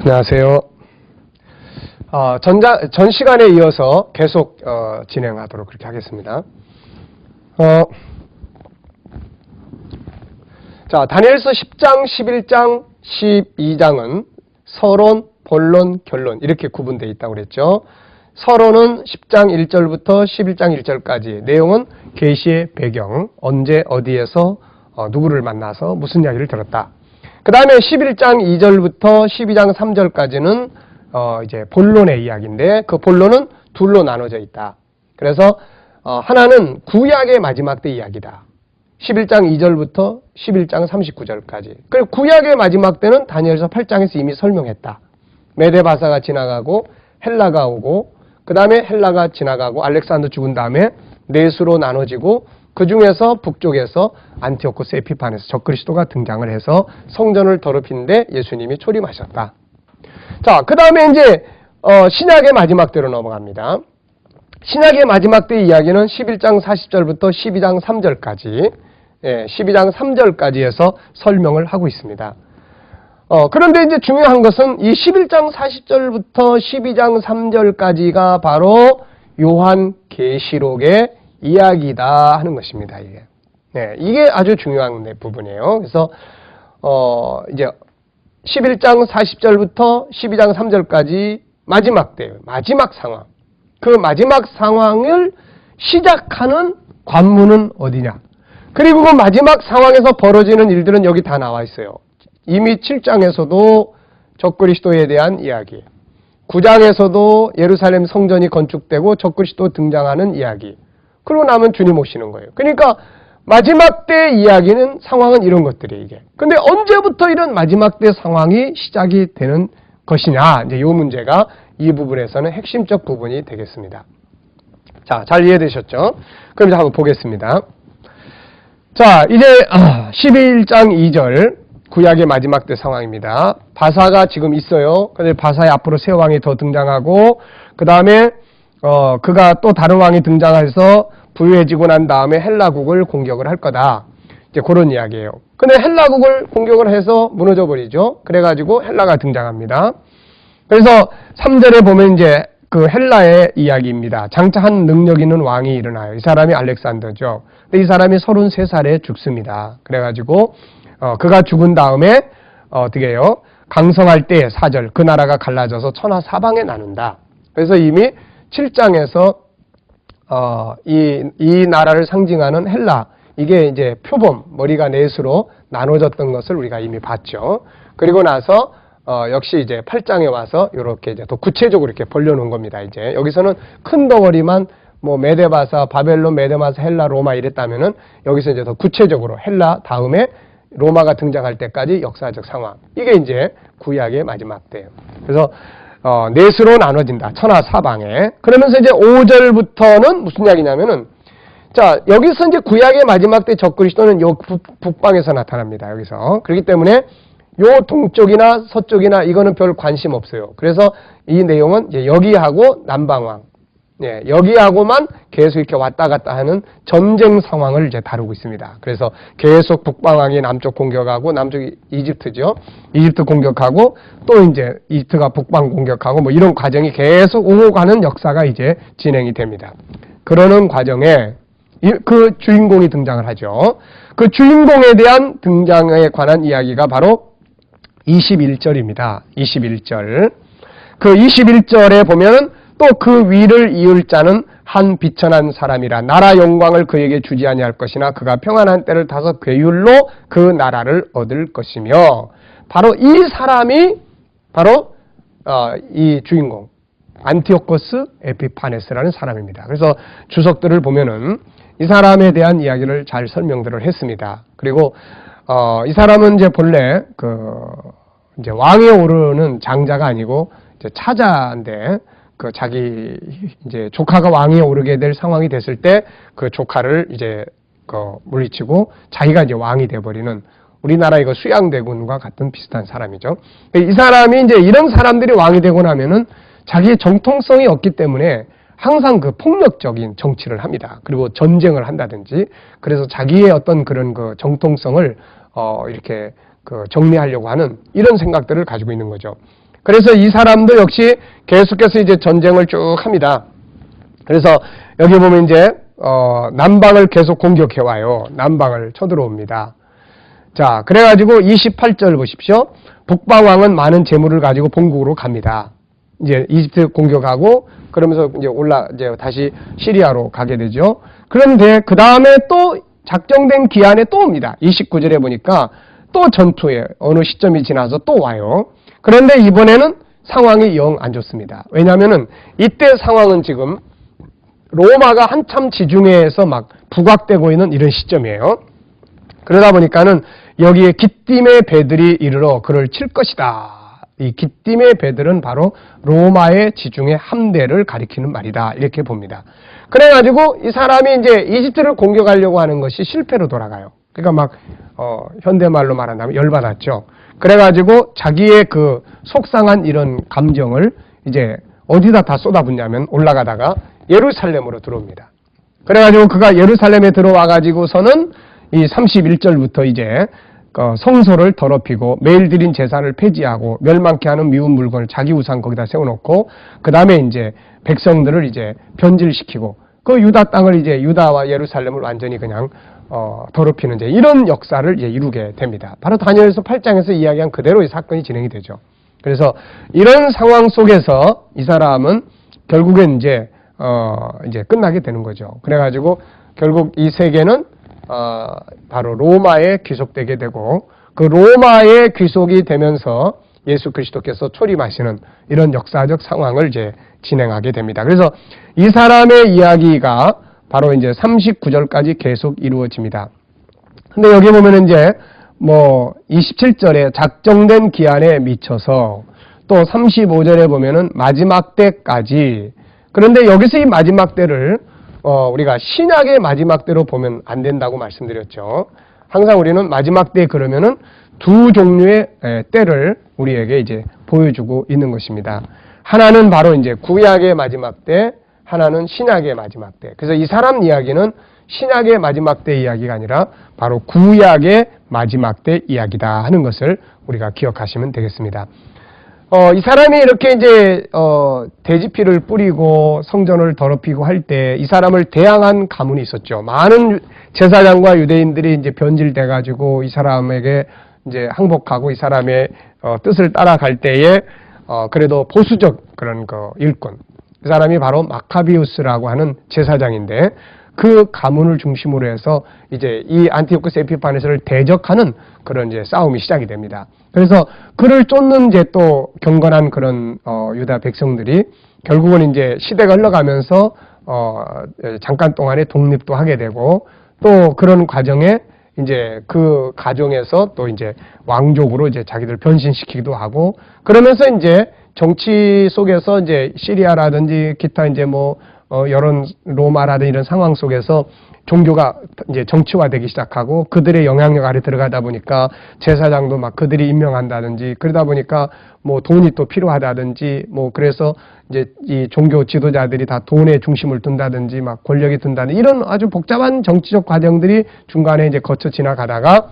안녕하세요. 전 시간에 이어서 계속 진행하도록 그렇게 하겠습니다. 자, 다니엘서 10장, 11장, 12장은 서론, 본론, 결론 이렇게 구분되어 있다고 그랬죠. 서론은 10장 1절부터 11장 1절까지, 내용은 계시의 배경, 언제 어디에서 누구를 만나서 무슨 이야기를 들었다. 그 다음에 11장 2절부터 12장 3절까지는 이제 본론의 이야기인데, 그 본론은 둘로 나눠져 있다. 그래서 하나는 구약의 마지막 때 이야기다. 11장 2절부터 11장 39절까지. 그리고 구약의 마지막 때는 다니엘서 8장에서 이미 설명했다. 메데바사가 지나가고 헬라가 오고, 그 다음에 헬라가 지나가고 알렉산더 죽은 다음에 넷으로 나눠지고, 그 중에서 북쪽에서 안티오코스 에피파네스 적그리스도가 등장을 해서 성전을 더럽히는데 예수님이 초림하셨다. 자, 그 다음에 이제 신약의 마지막 때로 넘어갑니다. 신약의 마지막 때 이야기는 11장 40절부터 12장 3절까지, 12장 3절까지에서 설명을 하고 있습니다. 그런데 이제 중요한 것은 이 11장 40절부터 12장 3절까지가 바로 요한 계시록의 이야기다 하는 것입니다. 이게 아주 중요한 부분이에요. 그래서 이제 11장 40절부터 12장 3절까지 마지막 때예요. 마지막 상황. 그 마지막 상황을 시작하는 관문은 어디냐? 그리고 그 마지막 상황에서 벌어지는 일들은 여기 다 나와 있어요. 이미 7장에서도 적그리스도에 대한 이야기, 9장에서도 예루살렘 성전이 건축되고 적그리스도 등장하는 이야기, 그러고 나면 주님 오시는 거예요. 그러니까 마지막 때 이야기는, 상황은 이런 것들이에요, 이게. 근데 언제부터 이런 마지막 때 상황이 시작이 되는 것이냐, 이제 이 문제가 이 부분에서는 핵심적 부분이 되겠습니다. 자, 잘 이해되셨죠? 그럼 이제 한번 보겠습니다. 자, 이제 11장 2절, 구약의 마지막 때 상황입니다. 바사가 지금 있어요. 근데 바사의 앞으로 새 왕이 더 등장하고, 그 다음에 그가 또 다른 왕이 등장해서 부유해지고 난 다음에 헬라국을 공격을 할 거다. 이제 그런 이야기예요. 근데 헬라국을 공격을 해서 무너져 버리죠. 그래가지고 헬라가 등장합니다. 그래서 3절에 보면 이제 그 헬라의 이야기입니다. 장차 한 능력 있는 왕이 일어나요. 이 사람이 알렉산더죠. 근데 이 사람이 33살에 죽습니다. 그래가지고 그가 죽은 다음에 어떻게 해요? 강성할 때 4절, 그 나라가 갈라져서 천하 사방에 나눈다. 그래서 이미 7장에서 이 나라를 상징하는 헬라, 이게 이제 표범, 머리가 넷으로 나눠졌던 것을 우리가 이미 봤죠. 그리고 나서 역시 이제 8장에 와서 이렇게 이제 더 구체적으로 이렇게 벌려놓은 겁니다. 이제 여기서는 큰 덩어리만 뭐 메데바사, 바벨론, 메데마사, 헬라, 로마 이랬다면은 여기서 이제 더 구체적으로 헬라 다음에 로마가 등장할 때까지 역사적 상황. 이게 이제 구약의 마지막 때예요. 그래서 넷으로 나눠진다. 천하 사방에. 그러면서 이제 5절부터는 무슨 이야기냐면은, 자, 여기서 이제 구약의 마지막 때 적그리스도는 요 북방에서 나타납니다. 여기서. 그렇기 때문에 요 동쪽이나 서쪽이나 이거는 별 관심 없어요. 그래서 이 내용은 이제 여기하고 남방왕, 여기하고만 계속 이렇게 왔다 갔다 하는 전쟁 상황을 이제 다루고 있습니다. 그래서 계속 북방왕이 남쪽 공격하고, 남쪽이 이집트죠. 이집트 공격하고, 또 이제 이집트가 북방 공격하고, 뭐 이런 과정이 계속 오고 가는 역사가 이제 진행이 됩니다. 그러는 과정에 그 주인공이 등장을 하죠. 그 주인공에 대한 등장에 관한 이야기가 바로 21절입니다. 21절. 그 21절에 보면은 또 그 위를 이을 자는 한 비천한 사람이라, 나라 영광을 그에게 주지 아니할 것이나 그가 평안한 때를 타서 괴율로 그 나라를 얻을 것이며, 바로 이 사람이 바로 이 주인공 안티오코스 에피파네스라는 사람입니다. 그래서 주석들을 보면은 이 사람에 대한 이야기를 잘 설명들을 했습니다. 그리고 이 사람은 이제 본래 이제 왕에 오르는 장자가 아니고 이제 차자인데, 그 자기 이제 조카가 왕위에 오르게 될 상황이 됐을 때 그 조카를 이제 물리치고 자기가 이제 왕이 돼버리는, 우리나라 이거 수양대군과 같은 비슷한 사람이죠. 이 사람이 이제 이런 사람들이 왕이 되고 나면은 자기의 정통성이 없기 때문에 항상 그 폭력적인 정치를 합니다. 그리고 전쟁을 한다든지, 그래서 자기의 어떤 그런 그 정통성을 이렇게 정리하려고 하는 이런 생각들을 가지고 있는 거죠. 그래서 이 사람도 역시 계속해서 이제 전쟁을 쭉 합니다. 그래서 여기 보면 이제 남방을 계속 공격해 와요. 남방을 쳐들어옵니다. 자, 그래가지고 28절 보십시오. 북방왕은 많은 재물을 가지고 본국으로 갑니다. 이제 이집트 공격하고 그러면서 이제 다시 시리아로 가게 되죠. 그런데 그 다음에 또 작정된 기한에 또 옵니다. 29절에 보니까 또 전투에 어느 시점이 지나서 또 와요. 그런데 이번에는 상황이 영 안 좋습니다. 왜냐하면은 이때 상황은 지금 로마가 한참 지중해에서 막 부각되고 있는 이런 시점이에요. 그러다 보니까는 여기에 기띔의 배들이 이르러 그를 칠 것이다. 이 기띔의 배들은 바로 로마의 지중해 함대를 가리키는 말이다. 이렇게 봅니다. 그래가지고 이 사람이 이제 이집트를 공격하려고 하는 것이 실패로 돌아가요. 그러니까 막 현대말로 말한다면 열받았죠. 그래가지고 자기의 그 속상한 이런 감정을 이제 어디다 다 쏟아붓냐면 올라가다가 예루살렘으로 들어옵니다. 그래가지고 그가 예루살렘에 들어와가지고서는 이 31절부터 이제 성소를 더럽히고 매일 드린 제사를 폐지하고 멸망케 하는 미운 물건을 자기 우상 거기다 세워놓고 그 다음에 이제 백성들을 이제 변질시키고 그 유다 땅을 이제 유다와 예루살렘을 완전히 그냥 더럽히는 이제 이런 역사를 이제 이루게 됩니다. 바로 다니엘서 8장에서 이야기한 그대로 이 사건이 진행이 되죠. 그래서 이런 상황 속에서 이 사람은 결국엔 이제 끝나게 되는 거죠. 그래가지고 결국 이 세계는 바로 로마에 귀속되게 되고 그 로마에 귀속이 되면서 예수 그리스도께서 초림하시는 이런 역사적 상황을 이제 진행하게 됩니다. 그래서 이 사람의 이야기가 바로 이제 39절까지 계속 이루어집니다. 근데 여기 보면은 이제 27절에 작정된 기한에 미쳐서 또 35절에 보면은 마지막 때까지. 그런데 여기서 이 마지막 때를 우리가 신약의 마지막 때로 보면 안 된다고 말씀드렸죠. 항상 우리는 마지막 때 그러면은 두 종류의 때를 우리에게 이제 보여주고 있는 것입니다. 하나는 바로 이제 구약의 마지막 때, 하나는 신약의 마지막 때. 그래서 이 사람 이야기는 신약의 마지막 때 이야기가 아니라 바로 구약의 마지막 때 이야기다 하는 것을 우리가 기억하시면 되겠습니다. 이 사람이 이렇게 이제 돼지피를 뿌리고 성전을 더럽히고 할 때 이 사람을 대항한 가문이 있었죠. 많은 제사장과 유대인들이 이제 변질돼 가지고 이 사람에게 이제 항복하고 이 사람의 뜻을 따라갈 때에 그래도 보수적 그런 일꾼, 그 사람이 바로 마카비우스라고 하는 제사장인데 그 가문을 중심으로 해서 이제 이 안티오쿠스 에피파네스를 대적하는 그런 이제 싸움이 시작이 됩니다. 그래서 그를 쫓는 이제 또 경건한 그런 유다 백성들이 결국은 이제 시대가 흘러가면서 잠깐 동안에 독립도 하게 되고 또 그런 과정에 이제 그 가정에서 또 이제 왕족으로 이제 자기들 변신시키기도 하고 그러면서 이제 정치 속에서 이제 시리아라든지 기타 이제 여론 로마라든지 이런 상황 속에서 종교가 이제 정치화되기 시작하고 그들의 영향력 아래 들어가다 보니까 제사장도 막 그들이 임명한다든지 그러다 보니까 돈이 또 필요하다든지 그래서 이제 이 종교 지도자들이 다 돈에 중심을 둔다든지 막 권력이 둔다든지 이런 아주 복잡한 정치적 과정들이 중간에 이제 거쳐 지나가다가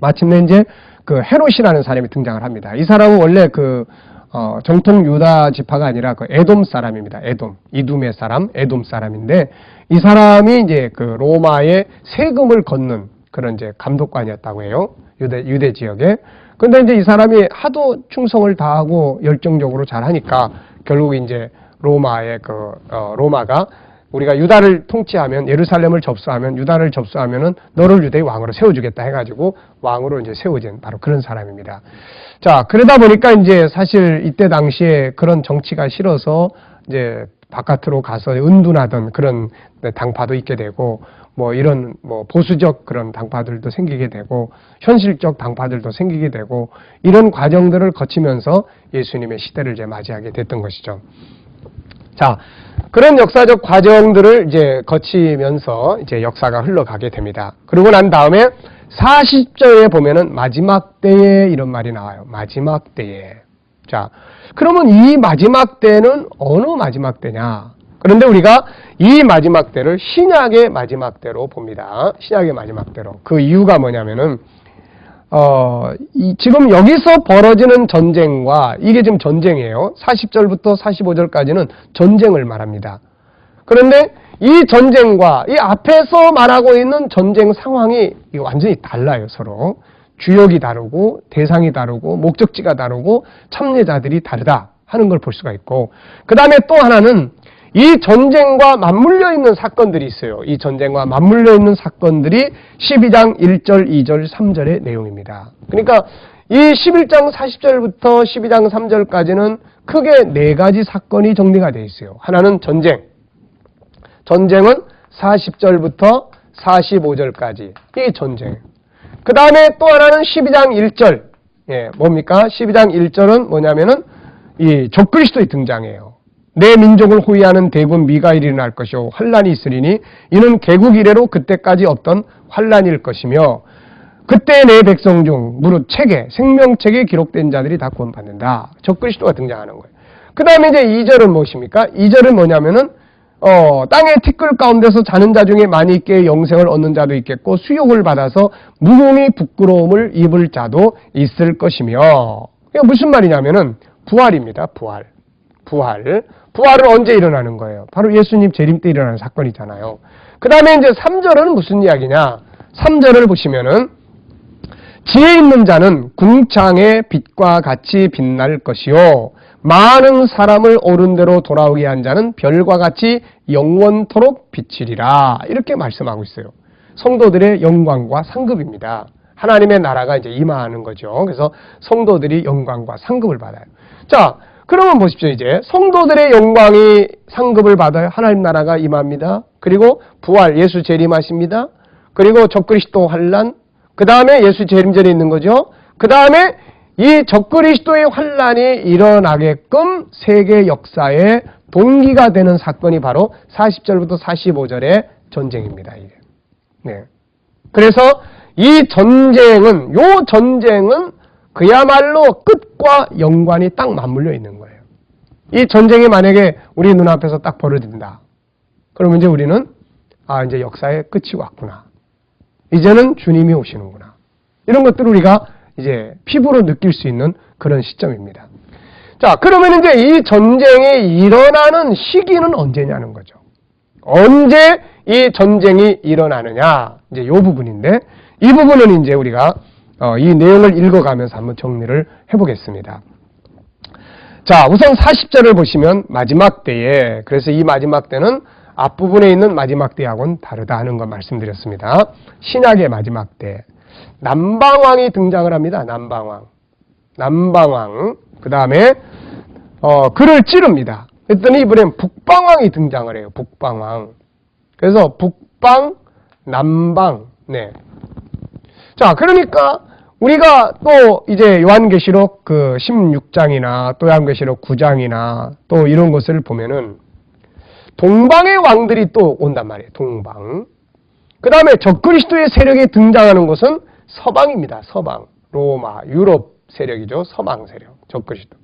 마침내 이제 그 헤롯이라는 사람이 등장을 합니다. 이 사람은 원래 정통 유다 지파가 아니라 에돔 사람입니다. 이둠의 사람, 에돔 사람인데 이 사람이 이제 그 로마의 세금을 걷는 그런 이제 감독관이었다고 해요. 유대 지역에. 근데 이제 이 사람이 하도 충성을 다하고 열정적으로 잘하니까 결국 이제 로마가 우리가 유다를 통치하면 예루살렘을 접수하면 유다를 접수하면은 너를 유대의 왕으로 세워주겠다 해가지고 왕으로 이제 세워진 바로 그런 사람입니다. 자, 그러다 보니까 이제 사실 이때 당시에 그런 정치가 싫어서 이제 바깥으로 가서 은둔하던 그런 당파도 있게 되고 이런 보수적 그런 당파들도 생기게 되고 현실적 당파들도 생기게 되고 이런 과정들을 거치면서 예수님의 시대를 이제 맞이하게 됐던 것이죠. 자, 그런 역사적 과정들을 이제 거치면서 이제 역사가 흘러가게 됩니다. 그러고 난 다음에 40절에 보면은 마지막 때에 이런 말이 나와요. 마지막 때에. 자, 그러면 이 마지막 때는 어느 마지막 때냐? 그런데 우리가 이 마지막 때를 신약의 마지막 때로 봅니다. 신약의 마지막 때로. 그 이유가 뭐냐면은 지금 여기서 벌어지는 전쟁과 이게 지금 전쟁이에요. 40절부터 45절까지는 전쟁을 말합니다. 그런데 이 전쟁과 이 앞에서 말하고 있는 전쟁 상황이 완전히 달라요, 서로. 주역이 다르고 대상이 다르고 목적지가 다르고 참여자들이 다르다 하는 걸 볼 수가 있고, 그 다음에 또 하나는 이 전쟁과 맞물려 있는 사건들이 있어요. 이 전쟁과 맞물려 있는 사건들이 12장 1절, 2절, 3절의 내용입니다. 그러니까 이 11장 40절부터 12장 3절까지는 크게 네 가지 사건이 정리가 되어 있어요. 하나는 전쟁. 전쟁은 40절부터 45절까지. 이게 전쟁. 그 다음에 또 하나는 12장 1절. 예, 뭡니까? 12장 1절은 뭐냐면은 이 적그리스도의 등장이에요. 내 민족을 호위하는 대군 미가엘이 일어날 것이요 환란이 있으리니 이는 개국 이래로 그때까지 없던 환란일 것이며 그때 내 백성 중 무릇 책에 생명책에 기록된 자들이 다 구원받는다. 적그리스도가 등장하는 거예요. 그 다음에 이제 2절은 무엇입니까? 2절은 뭐냐면은 땅의 티끌 가운데서 자는 자 중에 많이 있게 영생을 얻는 자도 있겠고 수욕을 받아서 무공히 부끄러움을 입을 자도 있을 것이며, 이게 무슨 말이냐면은 부활입니다. 부활은 언제 일어나는 거예요? 바로 예수님 재림 때 일어나는 사건이잖아요. 그 다음에 이제 3절은 무슨 이야기냐? 3절을 보시면은 지혜 있는 자는 궁창의 빛과 같이 빛날 것이요 많은 사람을 옳은 대로 돌아오게 한 자는 별과 같이 영원토록 비치리라. 이렇게 말씀하고 있어요. 성도들의 영광과 상급입니다. 하나님의 나라가 이제 임하는 거죠. 그래서 성도들이 영광과 상급을 받아요. 자, 그러면 보십시오. 이제 성도들의 영광이 상급을 받아요. 하나님 나라가 임합니다. 그리고 부활, 예수 재림하십니다. 그리고 적그리스도 환란, 그 다음에 예수 재림 전에 있는 거죠. 그 다음에 이 적그리스도의 환란이 일어나게끔 세계 역사의 동기가 되는 사건이 바로 40절부터 45절의 전쟁입니다. 이게. 네. 그래서 이 전쟁은, 요 전쟁은 그야말로 끝과 연관이 딱 맞물려 있는 거예요. 이 전쟁이 만약에 우리 눈앞에서 딱 벌어진다. 그러면 이제 우리는 이제 역사의 끝이 왔구나. 이제는 주님이 오시는구나. 이런 것들을 우리가 이제 피부로 느낄 수 있는 그런 시점입니다. 자, 그러면 이제 이 전쟁이 일어나는 시기는 언제냐는 거죠. 언제 이 전쟁이 일어나느냐. 이제 이 부분인데, 이 부분은 이제 우리가 이 내용을 읽어가면서 한번 정리를 해보겠습니다. 자, 우선 40절을 보시면 마지막 때에, 그래서 이 마지막 때는 앞부분에 있는 마지막 때하고는 다르다 하는 걸 말씀드렸습니다. 신약의 마지막 때. 남방왕이 등장을 합니다. 남방왕. 그 다음에 그를 찌릅니다. 그랬더니 이번엔 북방왕이 등장을 해요. 북방왕. 그래서 북방, 남방. 네. 자, 그러니까 우리가 또 이제 요한계시록 그 16장이나 또 요한계시록 9장이나 또 이런 것을 보면은 동방의 왕들이 또 온단 말이에요. 동방. 그 다음에 적그리스도의 세력이 등장하는 곳은 서방입니다. 서방. 로마, 유럽 세력이죠. 서방 세력. 적그리스도.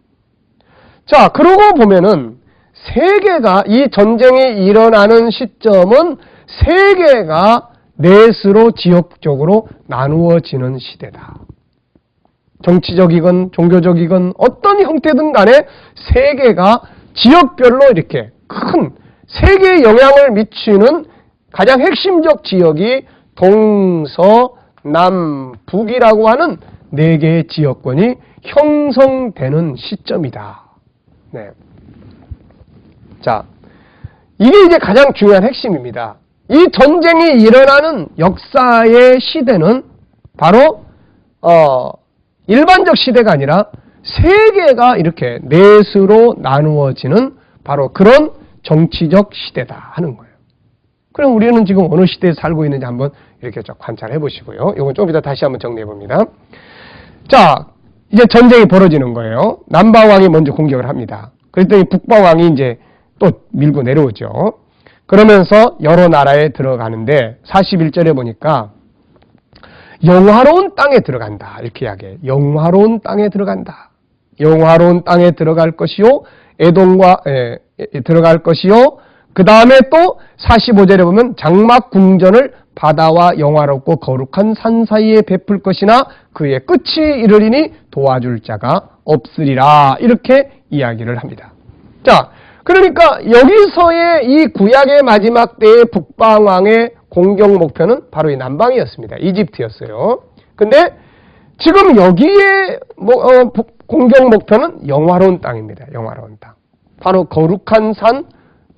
자, 그러고 보면은 세계가, 이 전쟁이 일어나는 시점은 세계가 넷으로 지역적으로 나누어지는 시대다. 정치적이건 종교적이건 어떤 형태든 간에 세계가 지역별로 이렇게 큰 세계에 영향을 미치는 가장 핵심적 지역이 동서남북이라고 하는 네 개의 지역권이 형성되는 시점이다. 네. 자, 이게 이제 가장 중요한 핵심입니다. 이 전쟁이 일어나는 역사의 시대는 바로 일반적 시대가 아니라 세계가 이렇게 넷으로 나누어지는 바로 그런 정치적 시대다 하는 거예요. 그럼 우리는 지금 어느 시대에 살고 있는지 한번 이렇게 좀 관찰해 보시고요. 이건 좀 이따 다시 한번 정리해 봅니다. 자, 이제 전쟁이 벌어지는 거예요. 남방왕이 먼저 공격을 합니다. 그랬더니 북방왕이 이제 또 밀고 내려오죠. 그러면서 여러 나라에 들어가는데 41절에 보니까 영화로운 땅에 들어간다. 이렇게 이야기해요. 영화로운 땅에 들어간다. 영화로운 땅에 들어갈 것이요. 에돔과 들어갈 것이요. 그 다음에 또 45절에 보면 장막 궁전을 바다와 영화롭고 거룩한 산 사이에 베풀 것이나 그의 끝이 이르리니 도와줄 자가 없으리라. 이렇게 이야기를 합니다. 자, 그러니까 여기서의 이 구약의 마지막 때의 북방왕의 공격 목표는 바로 이 남방이었습니다. 이집트였어요. 근데 지금 여기에 공격 목표는 영화로운 땅입니다. 영화로운 땅. 바로 거룩한 산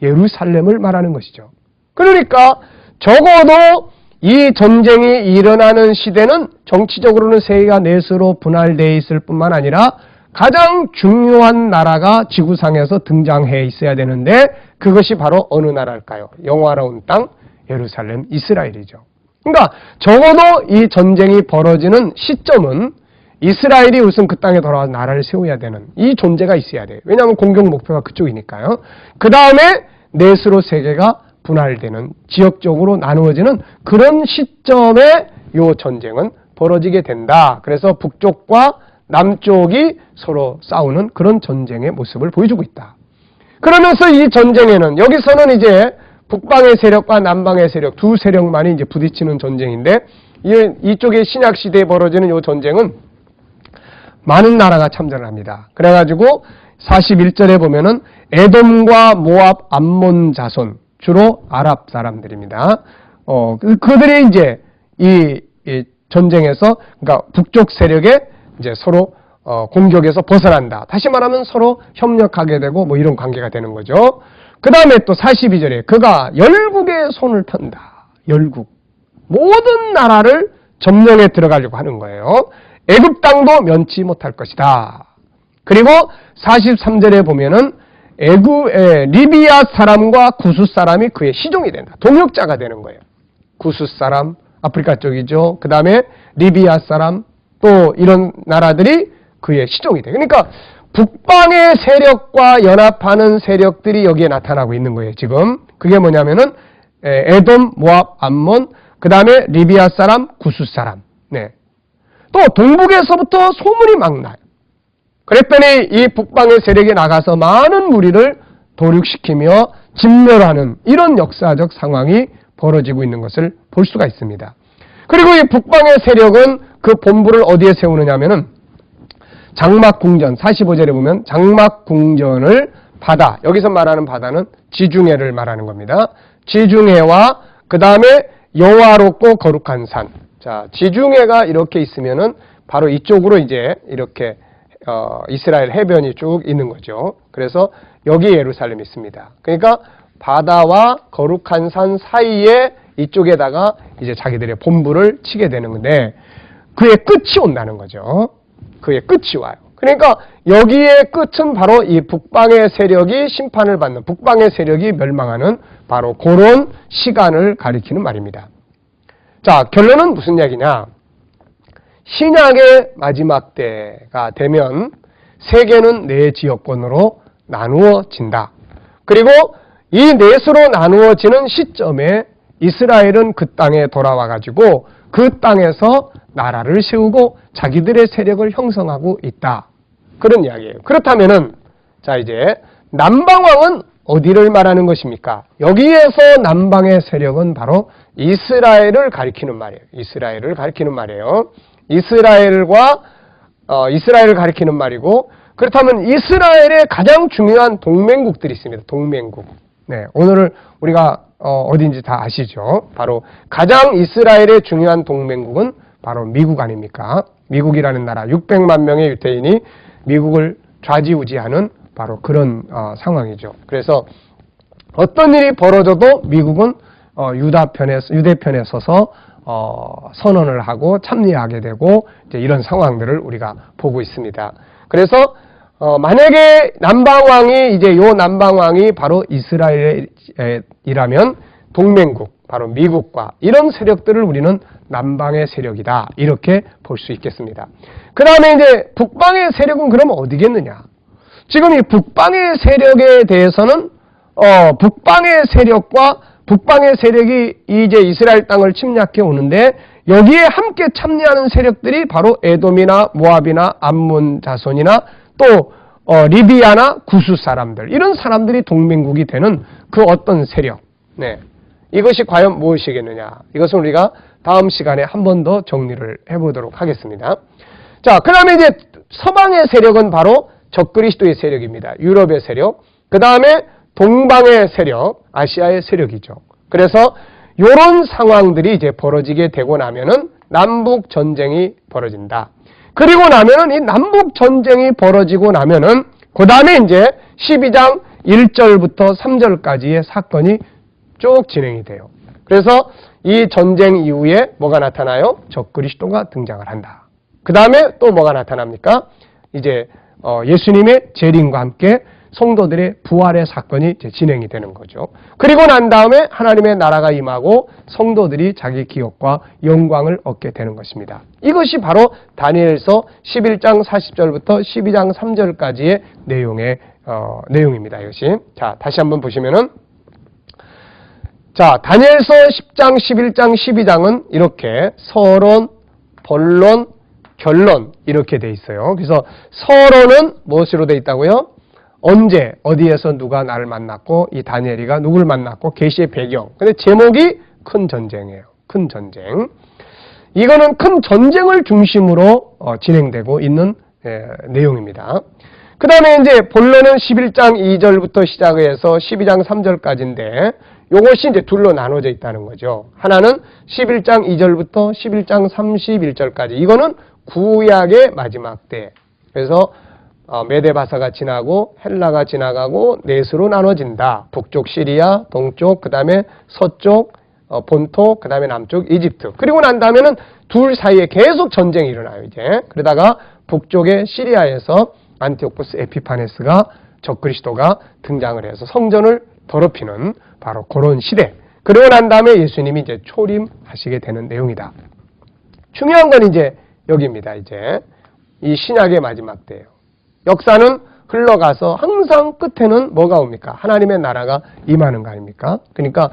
예루살렘을 말하는 것이죠. 그러니까 적어도 이 전쟁이 일어나는 시대는 정치적으로는 세계가 넷으로 분할되어 있을 뿐만 아니라 가장 중요한 나라가 지구상에서 등장해 있어야 되는데 그것이 바로 어느 나라일까요? 영화로운 땅 예루살렘 이스라엘이죠. 그러니까 적어도 이 전쟁이 벌어지는 시점은 이스라엘이 우선 그 땅에 돌아와서 나라를 세워야 되는 이 존재가 있어야 돼요. 왜냐하면 공격 목표가 그쪽이니까요. 그 다음에 넷으로 세계가 분할되는 지역적으로 나누어지는 그런 시점에 이 전쟁은 벌어지게 된다. 그래서 북쪽과 남쪽이 서로 싸우는 그런 전쟁의 모습을 보여주고 있다. 그러면서 이 전쟁에는 여기서는 이제 북방의 세력과 남방의 세력 두 세력만이 이제 부딪히는 전쟁인데 이쪽의 신약 시대에 벌어지는 이 전쟁은 많은 나라가 참전을 합니다. 그래가지고 41절에 보면은 에돔과 모압, 암몬 자손 주로 아랍 사람들입니다. 그들이 이제 이 전쟁에서 그러니까 북쪽 세력에 이제 서로 공격에서 벗어난다. 다시 말하면 서로 협력하게 되고 뭐 이런 관계가 되는 거죠. 그 다음에 또 42절에 그가 열국의 손을 편다. 열국. 모든 나라를 점령해 들어가려고 하는 거예요. 애굽 땅도 면치 못할 것이다. 그리고 43절에 보면은 리비아 사람과 구스 사람이 그의 시종이 된다. 동역자가 되는 거예요. 구스 사람, 아프리카 쪽이죠. 그 다음에 리비아 사람, 또 이런 나라들이 그의 시종이 돼. 그러니까 북방의 세력과 연합하는 세력들이 여기에 나타나고 있는 거예요. 지금 그게 뭐냐면은 에돔, 모압, 암몬, 그 다음에 리비아 사람, 구스 사람. 네. 또 동북에서부터 소문이 막 나요. 그랬더니 이 북방의 세력이 나가서 많은 무리를 도륙시키며 진멸하는 이런 역사적 상황이 벌어지고 있는 것을 볼 수가 있습니다. 그리고 이 북방의 세력은 그 본부를 어디에 세우느냐면은 장막궁전 45절에 보면 장막궁전을 바다, 여기서 말하는 바다는 지중해를 말하는 겁니다. 지중해와 그 다음에 여호와롭고 거룩한 산. 자, 지중해가 이렇게 있으면은 바로 이쪽으로 이제 이렇게 이스라엘 해변이 쭉 있는 거죠. 그래서 여기 예루살렘이 있습니다. 그러니까 바다와 거룩한 산 사이에 이쪽에다가 이제 자기들의 본부를 치게 되는 건데 그의 끝이 온다는 거죠. 그의 끝이 와요. 그러니까 여기의 끝은 바로 이 북방의 세력이 심판을 받는, 북방의 세력이 멸망하는 바로 그런 시간을 가리키는 말입니다. 자, 결론은 무슨 이야기냐? 신약의 마지막 때가 되면 세계는 네 지역권으로 나누어진다. 그리고 이 넷으로 나누어지는 시점에 이스라엘은 그 땅에 돌아와 가지고 그 땅에서 나라를 세우고 자기들의 세력을 형성하고 있다. 그런 이야기예요. 그렇다면은 자 이제 남방왕은 어디를 말하는 것입니까? 여기에서 남방의 세력은 바로 이스라엘을 가리키는 말이에요. 이스라엘을 가리키는 말이에요. 이스라엘을 가리키는 말이고, 그렇다면 이스라엘의 가장 중요한 동맹국들이 있습니다. 동맹국. 네, 오늘 우리가 어딘지 다 아시죠? 바로 가장 이스라엘의 중요한 동맹국은 바로 미국 아닙니까? 미국이라는 나라 600만 명의 유대인이 미국을 좌지우지하는 바로 그런 상황이죠. 그래서 어떤 일이 벌어져도 미국은 유대 편에 서서 선언을 하고 참여하게 되고 이제 이런 상황들을 우리가 보고 있습니다. 그래서 만약에 남방왕이 이제 요 남방왕이 바로 이스라엘이라면 동맹국 바로 미국과 이런 세력들을 우리는 남방의 세력이다 이렇게 볼 수 있겠습니다. 그 다음에 이제 북방의 세력은 그러면 어디겠느냐? 지금 이 북방의 세력에 대해서는 북방의 세력과 북방의 세력이 이제 이스라엘 땅을 침략해 오는데 여기에 함께 참여하는 세력들이 바로 에돔이나 모압이나 암몬 자손이나 또 리비아나 구스 사람들 이런 사람들이 동맹국이 되는 그 어떤 세력, 네, 이것이 과연 무엇이겠느냐? 이것은 우리가 다음 시간에 한 번 더 정리를 해보도록 하겠습니다. 자, 그 다음에 이제 서방의 세력은 바로 적그리스도의 세력입니다. 유럽의 세력. 그 다음에 동방의 세력, 아시아의 세력이죠. 그래서 이런 상황들이 이제 벌어지게 되고 나면은 남북 전쟁이 벌어진다. 그리고 나면은 이 남북 전쟁이 벌어지고 나면은 그 다음에 이제 12장 1절부터 3절까지의 사건이 쭉 진행이 돼요. 그래서 이 전쟁 이후에 뭐가 나타나요? 적그리스도가 등장을 한다. 그 다음에 또 뭐가 나타납니까? 이제 예수님의 재림과 함께 성도들의 부활의 사건이 이제 진행이 되는 거죠. 그리고 난 다음에 하나님의 나라가 임하고 성도들이 자기 기업과 영광을 얻게 되는 것입니다. 이것이 바로 다니엘서 11장 40절부터 12장 3절까지의 내용입니다. 이것이. 자, 다시 한번 보시면은 자, 다니엘서 10장, 11장, 12장은 이렇게 서론, 본론, 결론 이렇게 돼 있어요. 그래서 서론은 무엇으로 돼 있다고요? 언제 어디에서 누가 나를 만났고 이 다니엘이가 누굴 만났고 계시의 배경. 근데 제목이 큰 전쟁이에요. 큰 전쟁. 이거는 큰 전쟁을 중심으로 진행되고 있는 내용입니다. 그 다음에 이제 본론은 11장 2절부터 시작해서 12장 3절까지인데 이것이 이제 둘로 나눠져 있다는 거죠. 하나는 11장 2절부터 11장 31절까지. 이거는 구약의 마지막 때. 그래서 메데바사가 지나고 헬라가 지나가고 넷으로 나눠진다. 북쪽 시리아, 동쪽, 그 다음에 서쪽, 본토, 그 다음에 남쪽 이집트. 그리고 난 다음에는 둘 사이에 계속 전쟁이 일어나요. 이제 그러다가 북쪽의 시리아에서 안티오코스 에피파네스가 적그리스도가 등장을 해서 성전을 더럽히는 바로 그런 시대. 그러고 난 다음에 예수님이 이제 초림하시게 되는 내용이다. 중요한 건 이제 여기입니다. 이제 이 신약의 마지막 때예요. 역사는 흘러가서 항상 끝에는 뭐가 옵니까? 하나님의 나라가 임하는 거 아닙니까? 그러니까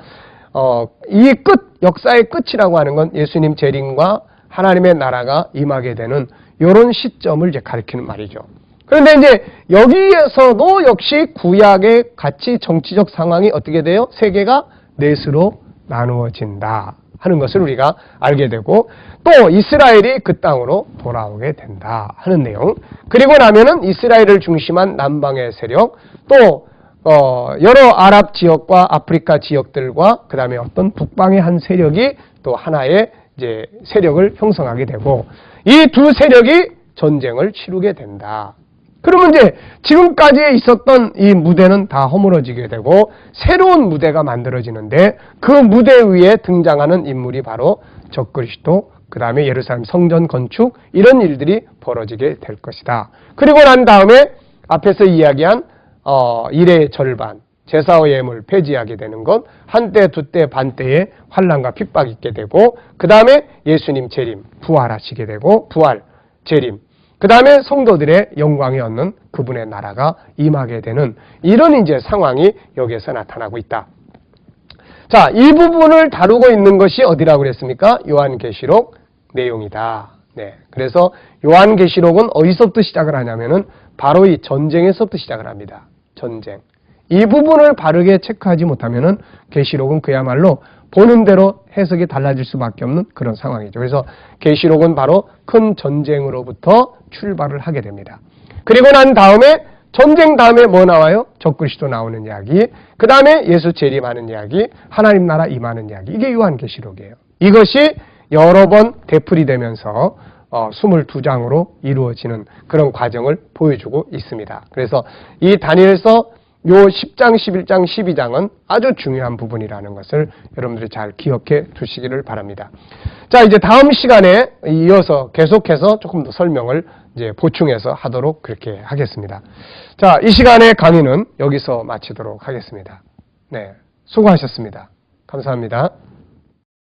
이 역사의 끝이라고 하는 건 예수님 재림과 하나님의 나라가 임하게 되는 이런 시점을 이제 가리키는 말이죠. 그런데 이제 여기에서도 역시 구약의 가치 정치적 상황이 어떻게 돼요? 세계가 넷으로 나누어진다 하는 것을 우리가 알게 되고 또 이스라엘이 그 땅으로 돌아오게 된다 하는 내용. 그리고 나면은 이스라엘을 중심한 남방의 세력, 또 여러 아랍 지역과 아프리카 지역들과 그 다음에 어떤 북방의 한 세력이 또 하나의 이제 세력을 형성하게 되고 이 두 세력이 전쟁을 치르게 된다. 그러면 이제 지금까지 있었던 이 무대는 다 허물어지게 되고 새로운 무대가 만들어지는데 그 무대 위에 등장하는 인물이 바로 적그리스도, 그 다음에 예루살렘 성전 건축 이런 일들이 벌어지게 될 것이다. 그리고 난 다음에 앞에서 이야기한 일의 절반, 제사와 예물 폐지하게 되는 것, 한때 두때 반때의 환난과 핍박이 있게 되고 그 다음에 예수님 재림, 부활하시게 되고 부활, 재림, 그 다음에 성도들의 영광이 얻는 그분의 나라가 임하게 되는 이런 이제 상황이 여기에서 나타나고 있다. 자, 이 부분을 다루고 있는 것이 어디라고 그랬습니까? 요한계시록 내용이다. 네. 그래서 요한계시록은 어디서부터 시작을 하냐면은 바로 이 전쟁에서부터 시작을 합니다. 전쟁. 이 부분을 바르게 체크하지 못하면은 계시록은 그야말로 보는 대로 해석이 달라질 수밖에 없는 그런 상황이죠. 그래서 계시록은 바로 큰 전쟁으로부터 출발을 하게 됩니다. 그리고 난 다음에 전쟁 다음에 뭐 나와요? 적그리스도 나오는 이야기, 그 다음에 예수 재림하는 이야기, 하나님 나라 임하는 이야기. 이게 요한계시록이에요. 이것이 여러 번 되풀이 되면서 22장으로 이루어지는 그런 과정을 보여주고 있습니다. 그래서 이 다니엘서 요 10장, 11장, 12장은 아주 중요한 부분이라는 것을 여러분들이 잘 기억해 두시기를 바랍니다. 자, 이제 다음 시간에 이어서 계속해서 조금 더 설명을 이제 보충해서 하도록 그렇게 하겠습니다. 자, 이 시간의 강의는 여기서 마치도록 하겠습니다. 네, 수고하셨습니다. 감사합니다.